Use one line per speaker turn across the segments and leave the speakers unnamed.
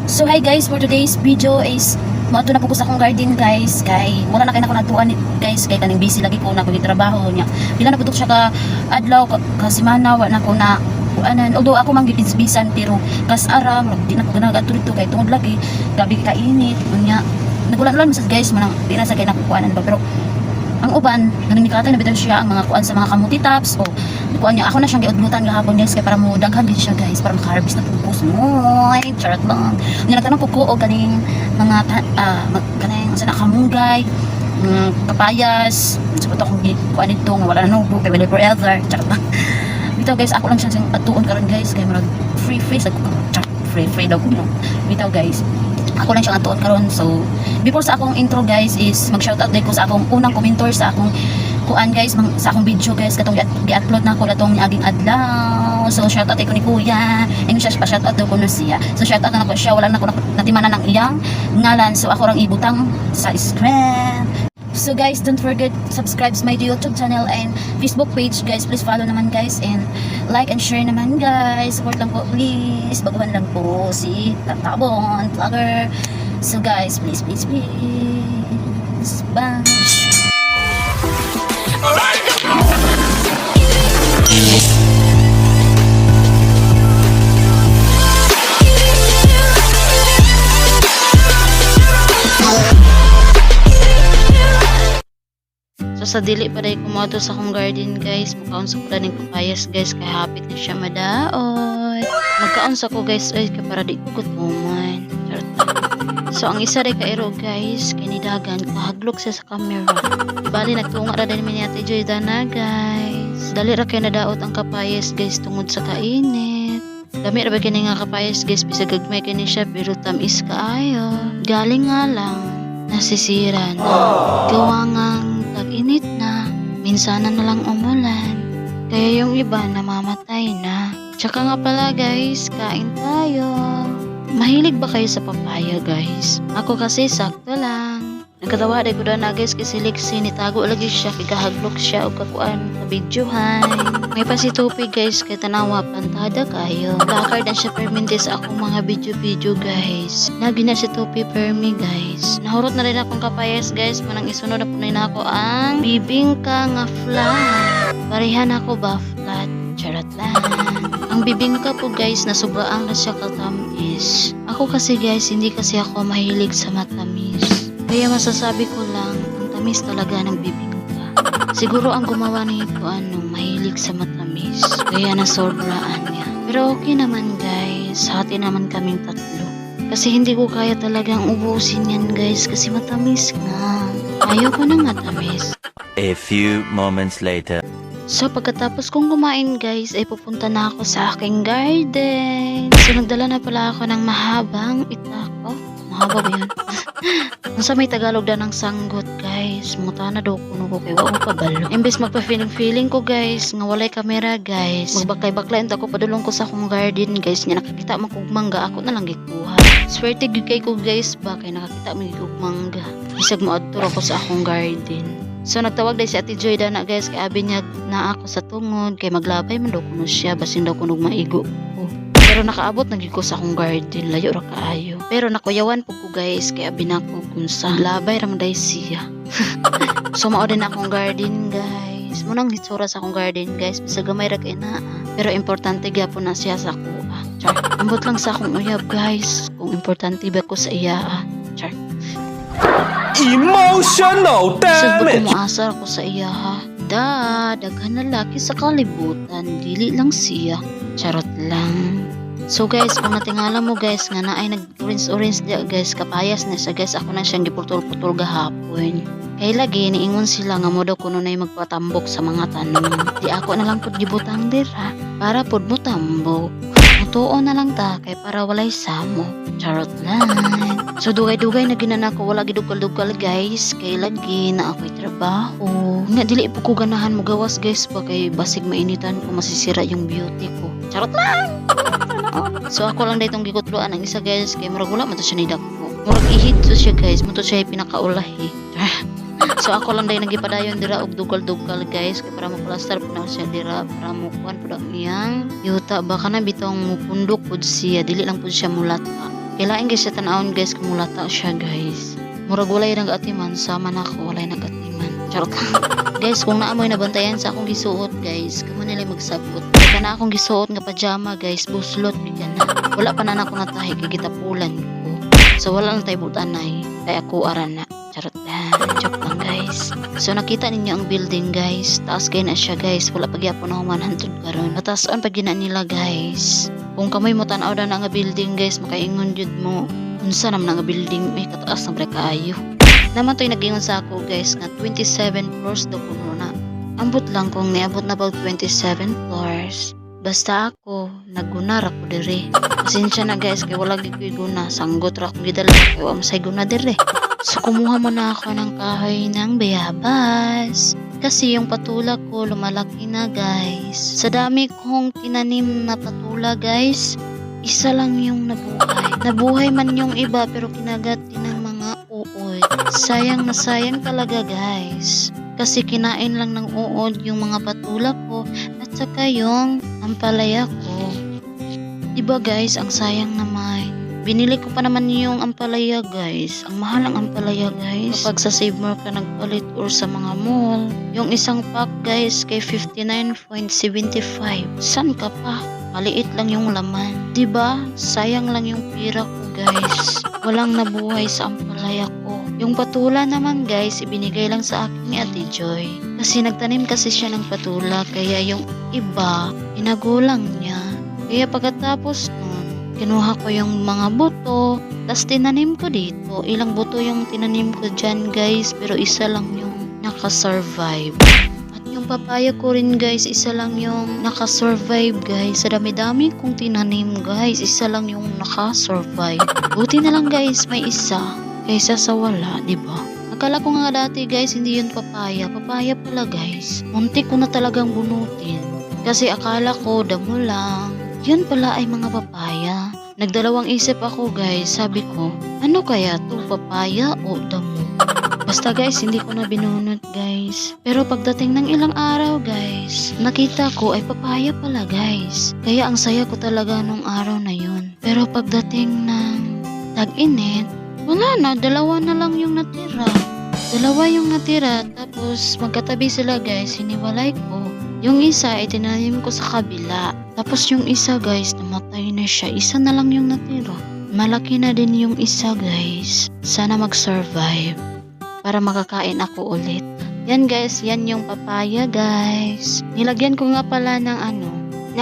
So hi guys, for today's video is mato na po ko sa akong garden guys, kay wala na kay nako natuan guys, kay kaning busy lagi ko na pag trabaho niya. Pila na putok siya ka adlaw ka semana wa na ko na anan, although ako mang gipitsbisan pero kas aram di na ko ganaga dito kay tungod lagi gabi ka init unya. Nagulan-ulan sa guys manang pila sa kay nakukuanan ba, pero ang uban nanikatay na bitan siya ang mga kuan sa mga kamuti tops o kuan niya. Ako na siyang giudlutan gahapon guys kay para mo daghan din siya guys para maka-harvest na pupos mo. Ay, charot lang. Nilagtan ko ko ganing mga kaning sa nakamunggay, papayas, sabat akong kuan ito nga wala na nubo kay wala forever. Charot lang. Bitaw guys, ako lang siyang atuon karon guys kay marag free sa free daw ko no. Bitaw guys, ako lang siyang atuon karon. So before sa akong intro guys is mag-shoutout din ko sa akong unang commenter sa akong kuan guys, sa akong video guys katong gi-upload na ko latong niaging adlaw. So shoutout ko ni kuya, and siya pa shoutout daw ko na siya. So shoutout na ko siya, wala na ko natimanan ng iyang ngalan. So ako rang ibutang sa screen. So guys, don't forget subscribe my YouTube channel and Facebook page guys. Please follow naman guys and like and share naman guys. Support lang po please. Baguhan lang po si Tatabon Vlogger. So guys, please bye. So sa dili pa dahil kumato sa akong garden guys, makaon sa pula ng papayas guys, kay hapit na siya madaot. Magkaon sa ko guys ay kay para di ko gutuman. So ang isa rin kairo guys, kinidagan kahaglok siya sa camera. Bali nagtunga ra din ni Ate Joy na guys. Dali ra kay nadaot ang kapayas guys tungod sa kainit. Dami ra ba kini nga kapayas guys, bisag gagmay kini siya pero tamis kaayo. Galing nga lang nasisiran. Gawangang tag-init na, minsanan na lang umulan, kaya yung iba namamatay na. Tsaka nga pala guys, kain tayo. Mahilig ba kayo sa papaya guys? Ako kasi sakto lang. Nagkatawa day ko na guys kasi Lexi nitago lagi siya, kikahaglok siya o kakuan sa videohan. May pasitupi guys kay tanawa pantada kayo. Lakard na siya perminte sa akong mga video guys. Lagi na si tupi permi guys. Nahurot na rin akong kapayas guys, manang isunod na po na ako ang bibingka nga flat. Parehan ako ba flat? Charot lang. Ang bibingka po guys na sobrang na siya katamis. Ako kasi guys, hindi kasi ako mahilig sa matamis. Kaya masasabi ko lang, ang tamis talaga ng bibingka. Siguro ang gumawa nito mahilig sa matamis. Kaya nasobraan niya. Pero okay naman guys, hati naman kaming tatlo. Kasi hindi ko kaya talagang ubusin yan guys kasi matamis nga. Ayoko ng matamis.
A few moments later.
So pagkatapos kong kumain guys ay pupunta na ako sa aking garden. So nagdala na pala ako ng mahabang itak. Oh, mahaba ba yun? Nasa may Tagalog na ng sanggot guys. Muta na daw kuno ko kay wala ko kabalo. Imbes magpa-feeling ko guys nga walay kamera guys. Magbaklay-baklay ako padulong ko sa akong garden guys. Nga nakakita man kog mangga, ako na lang gikuha. Swerte gyud kay ko guys ba kay nakakita man kog mangga. Bisag moadto ako sa akong garden. So nagtawag dahil si Ate Joy na guys, kay abi niya na ako sa tungod kay maglabay man daw kuno siya basin daw kuno maigo ko. Pero nakaabot na gyud ko sa akong garden, layo ra kaayo. Pero nakuyawan po ko guys kay abi na ko kun sa labay ra man dahil siya. So mao din akong garden guys. Munang hitsura sa akong garden guys, bisag gamay ra kay naa. Pero importante gyapon na siya sa kuha. Char. Ambot lang sa akong uyab guys kung importante ba ko sa iya. Char.
Emotional damage!
Sabot umaasar ko sa iya ha. Daghan na laki sa kalibutan, dili lang siya. Charot lang. So guys, kung natingala mo guys nga na ay nag-orange dia guys, kapayas na siya guys, ako na siyang giputol-putol gahapon. Kay lagi niingon sila nga mo daw kuno nay magpatambok sa mga tanom. Di ako na lang pud gibutang dira para pud mo tambok. Mutuo na lang ta kay para walay samo. Charot lang. So dugay-dugay na ginana ko, wala gidugal-dugal guys, kay lagi na ako'y trabaho. Nga dili po ko ganahan mo gawas guys pa kay basig mainitan ko masisira yung beauty ko. Charot lang. So ako lang daytong gikutloan ang isa guys kay murag wala man to siya nidak ko. Murag ihid to siya guys, mo to siya pinakaulahi. So ako lang dahil nagipadayon dira og dugal-dugal guys kay para maplaster po na siya dira para mo kuan po ang iyang yuta baka na bitong mupundok pud siya dili lang pud siya mulat pa. Kilain guys siya tanawon guys kung mulata siya guys. Murag walay nag-atiman sama na ako walay nag-atiman. Charot lang. Guys, kung naamoy nabantayan sa akong gisuot guys, kamo nila magsabot. Kaya na akong gisuot nga pajama guys, buslot bigyan na. Wala pa na ako natahi kay gitapulan ko. So wala lang tayo butanay. Kaya ako aran na. Charot lang. Joke lang guys. So nakita ninyo ang building guys. Taas kayo na siya guys. Wala pagyapon na 100 karon. Mataas-on pag gina nila guys. Kung kamoy mo tanaw na nga building guys, makaingon jud mo. Unsa naman nga building may kataas na break kaayo. Naman to'y nagingon sa ako guys nga 27 floors daw kuno na. Ambot lang kung niabot na pag 27 floors. Basta ako, nagunar ako dire. Pasensya na guys, kay wala gid ko'y guna. Sanggot ra akong gidala, kay wa masay guna dire. So kumuha mo na ako ng kahoy ng bayabas. Kasi yung patula ko lumalaki na guys. Sa dami kong tinanim na patula guys, isa lang yung nabuhay. Nabuhay man yung iba pero kinagat din ng mga uod. Sayang na sayang talaga guys. Kasi kinain lang ng uod yung mga patula ko at saka yung ampalaya ko. Diba guys, ang sayang naman. Binili ko pa naman yung ampalaya guys. Ang mahal ang ampalaya guys. Kapag sa Save More ka nagpalit or sa mga mall. Yung isang pack guys kay 59.75. San ka pa? Maliit lang yung laman. Diba? Sayang lang yung pira ko guys. Walang nabuhay sa ampalaya ko. Yung patula naman guys, ibinigay lang sa akin ni Ate Joy. Kasi nagtanim kasi siya ng patula. Kaya yung iba, inagulang niya. Kaya pagkatapos nun, kinuha ko yung mga buto. Tapos tinanim ko dito. Ilang buto yung tinanim ko dyan guys. Pero isa lang yung nakasurvive. Yung papaya ko rin guys, isa lang yung nakasurvive guys. Sa dami-dami kong tinanim guys, isa lang yung nakasurvive. Buti na lang guys, may isa. Kaysa sa wala, diba? Akala ko nga dati guys, hindi yun papaya. Papaya pala guys. Muntik ko na talagang bunutin. Kasi akala ko damo lang. Yun pala ay mga papaya. Nagdalawang isip ako guys. Sabi ko, ano kaya to, papaya o damo? Basta guys, hindi ko na binunot guys. Pero pagdating ng ilang araw guys, nakita ko ay papaya pala guys. Kaya ang saya ko talaga nung araw na yun. Pero pagdating ng tag-init, wala na, dalawa na lang yung natira. Dalawa yung natira, tapos magkatabi sila guys, hiniwalay ko. Yung isa, itinanim ko sa kabila. Tapos yung isa guys, namatay na siya. Isa na lang yung natira. Malaki na din yung isa guys. Sana mag-survive para makakain ako ulit. Yan guys, yan yung papaya guys. Nilagyan ko nga pala ng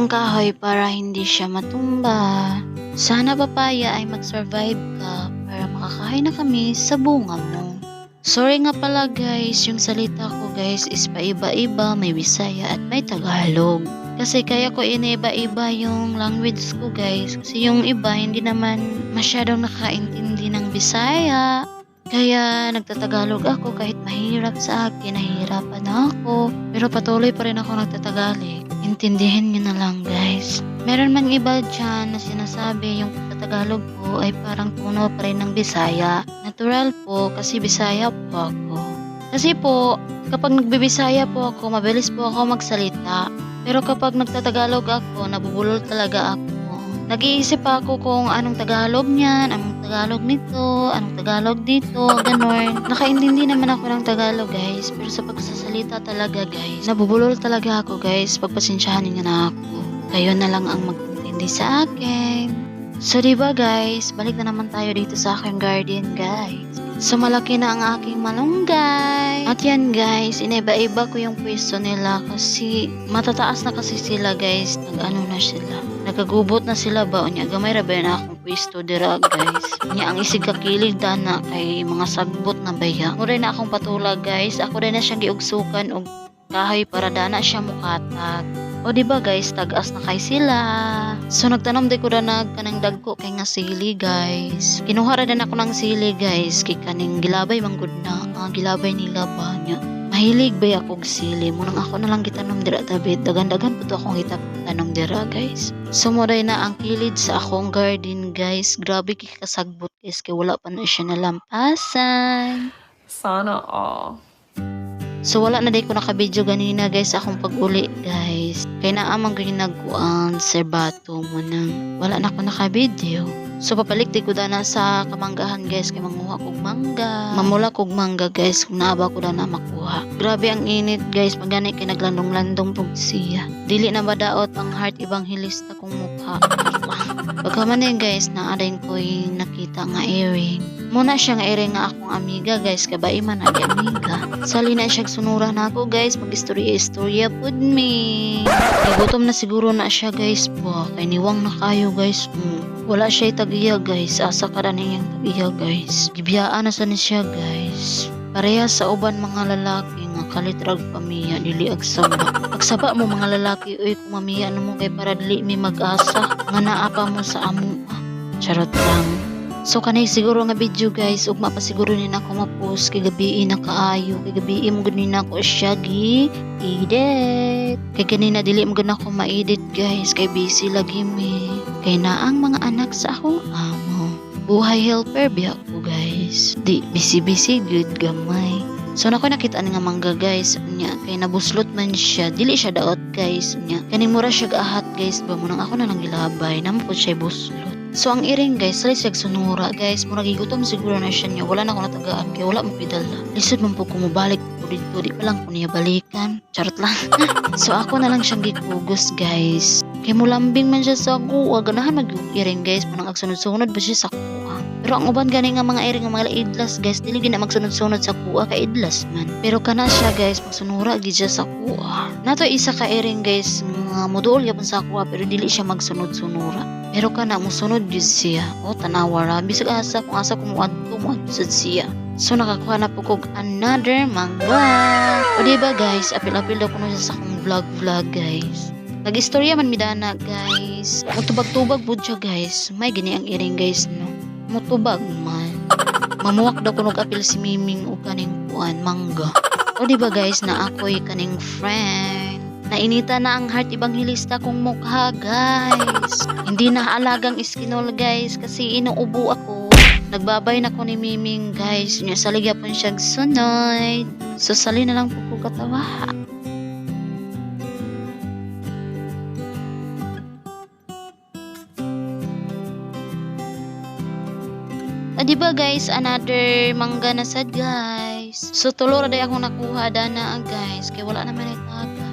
kahoy para hindi siya matumba. Sana papaya ay mag-survive ka para makakain na kami sa bunga mo. Sorry nga pala guys, yung salita ko guys is paiba-iba, may Bisaya at may Tagalog. Kasi kaya ko iniba-iba yung language ko guys. Kasi yung iba hindi naman masyadong nakaintindi ng Bisaya. Kaya nagtatagalog ako kahit mahirap sa akin, nahihirapan ako. Pero patuloy pa rin ako nagtatagalog. Intindihin nyo na lang guys. Meron man iba dyan na sinasabi yung pagtatagalog ko ay parang puno pa rin ng Bisaya. Natural po kasi Bisaya po ako. Kasi po, kapag nagbibisaya po ako, mabilis po ako magsalita. Pero kapag nagtatagalog ako, nabubulol talaga ako. Nag-iisip ako kung anong Tagalog niyan, anong Tagalog nito, anong Tagalog dito, ganon. Nakaintindi naman ako ng Tagalog guys, pero sa pagsasalita talaga guys, nabubulol talaga ako guys, pagpasensyahan niyo na ako. Kayo na lang ang magintindi sa akin. So diba guys, balik na naman tayo dito sa aking garden guys. So malaki na ang aking malunggay. At yan guys, iniba-iba ko yung pwesto nila kasi matataas na kasi sila guys. Nag-ano na sila. Nagagubot na sila ba? Unya, gamay ra ba na akong pwesto dira guys. Unya, ang isig kakilid na kay mga sagbot na baya. Mura na akong patula guys. Ako rin na siyang giugsukan og kahoy para dana siya mukatag. O diba guys, tagas na kay sila. So nagtanom di ko na kanang dagko kay nga sili guys. Kinuha ra din ako ng sili guys. Kay kaning gilabay manggod na. Gilabay nila ba niya. Mahilig ba ako og sili. Munang ako na lang gitanom dira tabit. Dagan-dagan po to akong gitanom dira guys. So muray na ang kilid sa akong garden guys. Grabe kay kasagbot guys. Kay wala pa na siya nalampasan.
Sana all.
So wala na day ko naka-video ganina guys akong pag-uli guys. Kaya naamang ganyan nagkuan serbato mo nang wala na ako naka-video. So papalikti ko na sa kamanggahan guys kay manguha kog mangga. Mamula kog mangga guys kung naaba ko na makuha. Grabe ang init guys, magani kay naglandong-landong pug siya. Dili na madaot ang heart evangelista kong mukha. Pagkaman din guys, naadayin ko'y nakita nga earring. Muna siya nga earring nga akong amiga guys, kabay man ang amiga. Sali na siya sunura na ako guys, mag-istorya-istorya pud me. Nagutom na siguro na siya guys po, kay niwang na kayo guys. Wala siya tagiya guys, asa ka na niyang tagiya guys. Gibiyaan na sa ni siya guys. Pareha sa uban mga lalaki nga kalitrag pamiya dili agsaba. Agsaba mo mga lalaki oy kung mamiya na mo kay para dili mi mag-asa nga naapa mo sa amo. Charot lang. So kanay siguro nga video guys, ugma pa siguro ni nako ma-post kay gabi na kaayo, kay gabi mo gud ni nako siya edit. Kay kanina dili mo gud nako ma-edit guys, kay busy lagi mi. Kay naang mga anak sa akong amo. Buhay helper biya ko guys. Di busy good gamay. So nako nakita nga mangga guys nya kay nabuslot man siya, dili siya daot guys nya. Kani mura siya gaahat guys, ba mo nang ako na nang gilabay, namo pud siya buslot. So ang iring guys, sali siya sunura guys, mura gigutom siguro na siya niya, wala na ako natagaan kay wala mo pidala. Lisod man po kumubalik ko dito, di pa lang ko niya balikan. Charot lang. So ako na lang siyang gikugos guys. Kay mulambing man siya sa kuha, ganahan mag-iring guys, manang agsunod-sunod ba siya sa kuha. Pero ang uban gani nga mga iring nga mga idlas guys, dili gina magsunod-sunod sa kuha kay idlas man. Pero kana siya guys, magsunura gid siya sa kuha. Nato isa ka iring guys, nga moduol gyapon sa kuha pero dili siya magsunod-sunura. Pero kana mo sunod gid siya. O tanawa ra bisag asa kung asa ko moadto sad siya. So nakakuha na po kog another mangga. O diba guys, apil-apil daw kuno siya sa akong vlog guys. Nag-istorya man midana guys. Mutubag-tubag pud siya guys. May gini ang iring guys no. Mutubag man. Mamuwak daw kuno apil si Miming o kaning kuan mangga. O diba guys na ako'y kaning friend. Nainita na ang heart evangelista kong mukha guys. Hindi na alagang iskinol guys kasi inuubo ako. Nagbabay na ko ni Miming guys. Nya saligya po siya sunod. So sali na lang po ko katawa. Diba guys, another mangga na sad guys. So tulo ra day akong nakuha dana guys kay wala naman ay taga.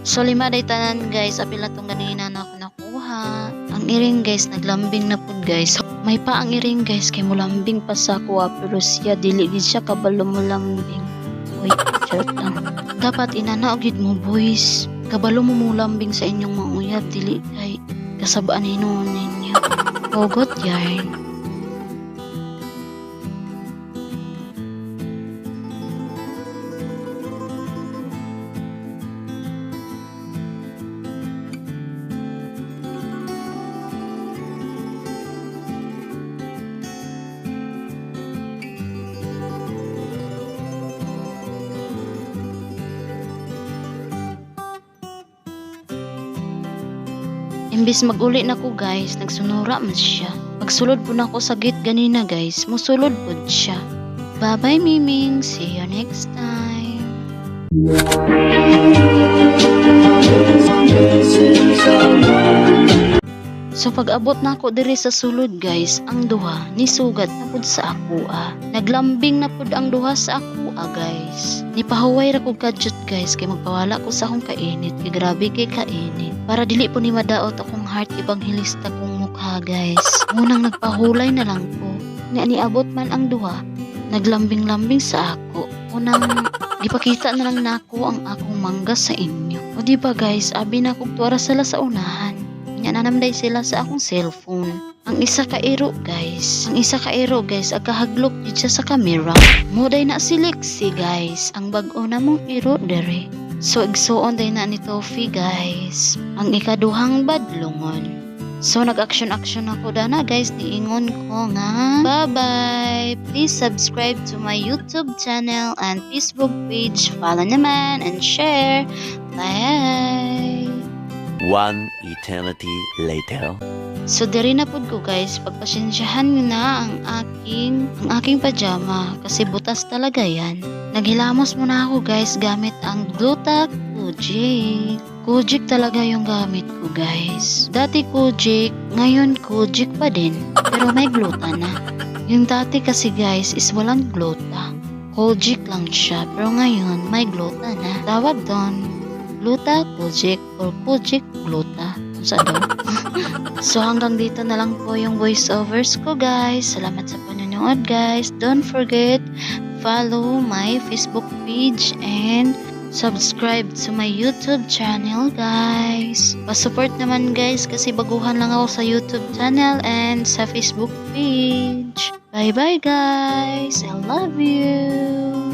So 5 day tanan guys, apil na tong ganina na ako nakuha. Ang iring guys, naglambing na pud guys. May pa ang iring guys, kay mulambing pa sa kuha pero siya dili gid siya kabalo mo lambing. Uy, charot lang. Dapat inanaog gid mo boys. Kabalo mo mulambing sa inyong mga uyab dili kay kasabaan hinuon ninyo. Hugot yarn. Imbis maguli na ko guys, nagsunura man siya. Magsulod po na ako sa gate ganina guys, musulod po siya. Bye bye Miming, see you next time. So pag abot na ako diri sa sulod guys, ang duha ni sugat na pud sa akua. Naglambing na pud ang duha sa akua guys. Nipahuway ra ko kadyot guys kay magpawala ko sa akong kainit, kay grabe kay kainit. Para dili po ni madaot akong heart evangelista kong mukha guys. Munang nagpahulay na lang ko. Niabot man ang duha, naglambing-lambing sa ako. Unang gipakita na lang nako ang akong mangga sa inyo. O diba guys, abi na kog tuwara sila sa unahan. Nanamday sila sa akong cellphone. Ang isa ka ero guys. Agahaglok dito siya sa camera. Moday na si Lexi guys. Ang bag-o na mong ero dere. So igsuon day na ni Tofi guys. Ang ikaduhang badlongon. So nag-action ako dana guys. Niingon ko nga. Bye-bye. Please subscribe to my YouTube channel and Facebook page. Follow naman and share. Bye!
One eternity later.
So diri na pud ko guys, pagpasensyahan na ang aking pajama kasi butas talaga yan. Naghilamos muna ako guys gamit ang Blue Tack Fuji. Kojic talaga yung gamit ko guys. Dati Kojic, ngayon Kojic pa din. Pero may gluta na. Yung dati kasi guys is walang gluta. Kojic lang siya. Pero ngayon may gluta na. Tawag doon, gluta Kojic or Kojic gluta. Sa daw. So hanggang dito na lang po yung voiceovers ko guys. Salamat sa panonood guys. Don't forget follow my Facebook page and subscribe to my YouTube channel guys. Pa-support naman guys kasi baguhan lang ako sa YouTube channel and sa Facebook page. Bye bye guys. I love you.